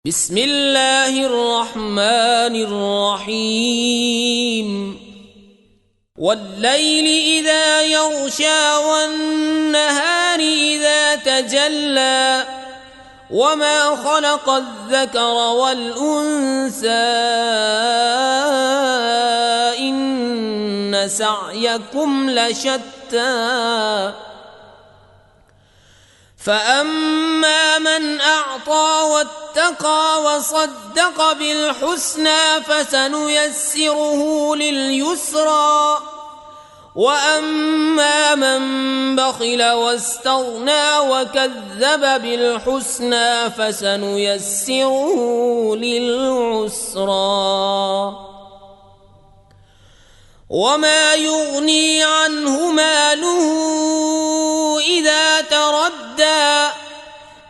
بسم الله الرحمن الرحيم والليل إذا يغشى والنهار إذا تجلى وما خلق الذكر والأنثى إن سعيكم لشتى فأما من أعطى واتقى وصدق بالحسنى فسنيسره لليسرى وأما من بخل واستغنى وكذب بالحسنى فسنيسره للعسرى وما يغني عنه ماله إذا تردى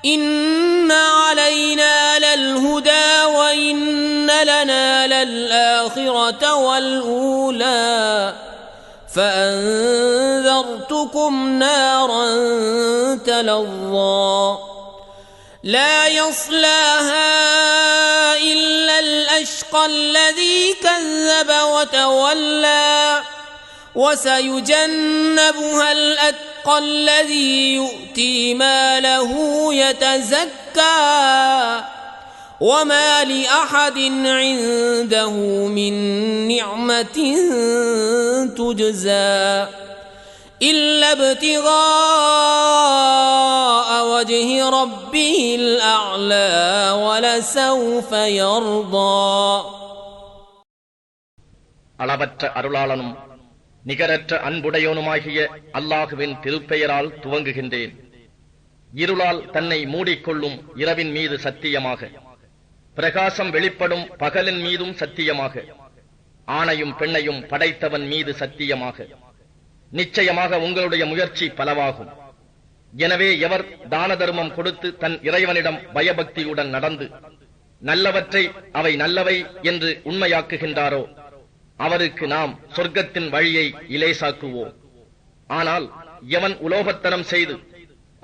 إن علينا للهدى وإن لنا للآخرة والأولى فأنذرتكم نارا تلظى لا يصلاها إلا الأشقى الذي كذب وتولى وسيجنبها الأتقى الذي يؤتي ماله يتزكى وما لأحد عنده من نعمة تجزى إلا ابتغاء وجه ربه الأعلى ولسوف يرضى. அளவற்ற அருளாளனும் நிகரற்ற அன்புடையோனுமாகிய அல்லாஹுவின் திருப்பெயரால் துவங்குகின்றேன். இருளால் தன்னை மூடிக்கொள்ளும் இரவின் மீது சத்தியமாக, பிரகாசம் வெளிப்படும் பகலின் மீதும் சத்தியமாக, ஆணையும் பெண்ணையும் படைத்தவன் மீது சத்தியமாக, நிச்சயமாக உங்களுடைய முயற்சி பலவாகும். எனவே எவர் தான தர்மம் கொடுத்து தன் இறைவனிடம் பயபக்தியுடன் நடந்து நல்லவற்றை அவை நல்லவை என்று உண்மையாக்குகின்றாரோ அவருக்கு நாம் சொர்க்கத்தின் வழியை இலேசாக்குவோம். ஆனால் எவன் உலோகத்தனம் செய்து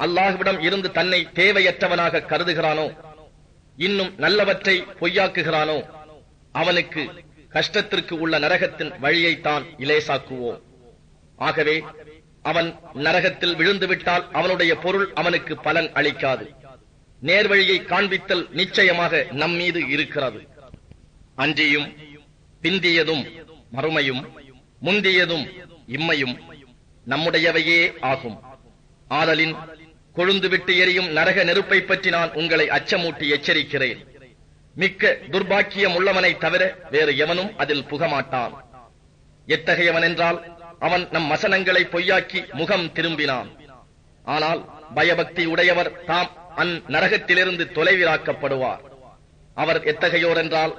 அல்லாஹ்விடம் இருந்து தன்னை தேவையற்றவனாக கருதுகிறானோ, இன்னும் நல்லவற்றை பொய்யாக்குகிறானோ, அவனுக்கு கஷ்டத்திற்கு உள்ள நரகத்தின் வழியைத்தான் இலேசாக்குவோம். ஆகவே அவன் நரகத்தில் விழுந்துவிட்டால் அவனுடைய பொருள் அவனுக்கு பலன் அளிக்காது. நேர்வழியை காண்பித்தல் நிச்சயமாக நம்மீது இருக்கிறது. அன்றியும் பிந்தியதும் மறுமையும் முந்தியதும் இம்மையும் நம்முடையவையே ஆகும். ஆதலின் கொழுந்துவிட்டு எரியும் நரக நெருப்பை பற்றி நான் உங்களை அச்சமூட்டி எச்சரிக்கிறேன். மிக்க துர்பாக்கியம் உள்ளவனை தவிர வேறு எவனும் அதில் புகமாட்டான். எத்தகையவன் என்றால் அவன் நம் வசனங்களை பொய்யாக்கி முகம் திரும்பினான். ஆனால் பயபக்தி உடையவர் தாம் அந்நரகத்திலிருந்து தொலைவிலாக்கப்படுவார். அவர் எத்தகையோர் என்றால்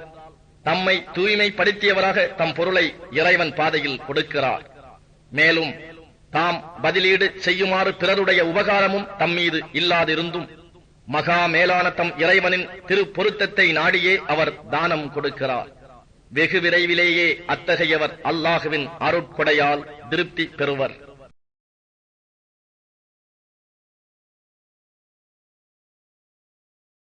தம்மை தூய்மைப்படுத்தியவராக தம் பொருளை இறைவன் பாதையில் கொடுக்கிறார். மேலும் தாம் பதிலீடு செய்யுமாறு பிறருடைய உபகாரமும் தம்மீது இல்லாதிருந்தும் மகா மேலான தம் இறைவனின் திரு பொருத்தத்தை நாடியே அவர் தானம் கொடுக்கிறார். வெகு விரைவிலேயே அத்தகையவர் அல்லாஹுவின் அருட்கொடையால் திருப்தி பெறுவர்.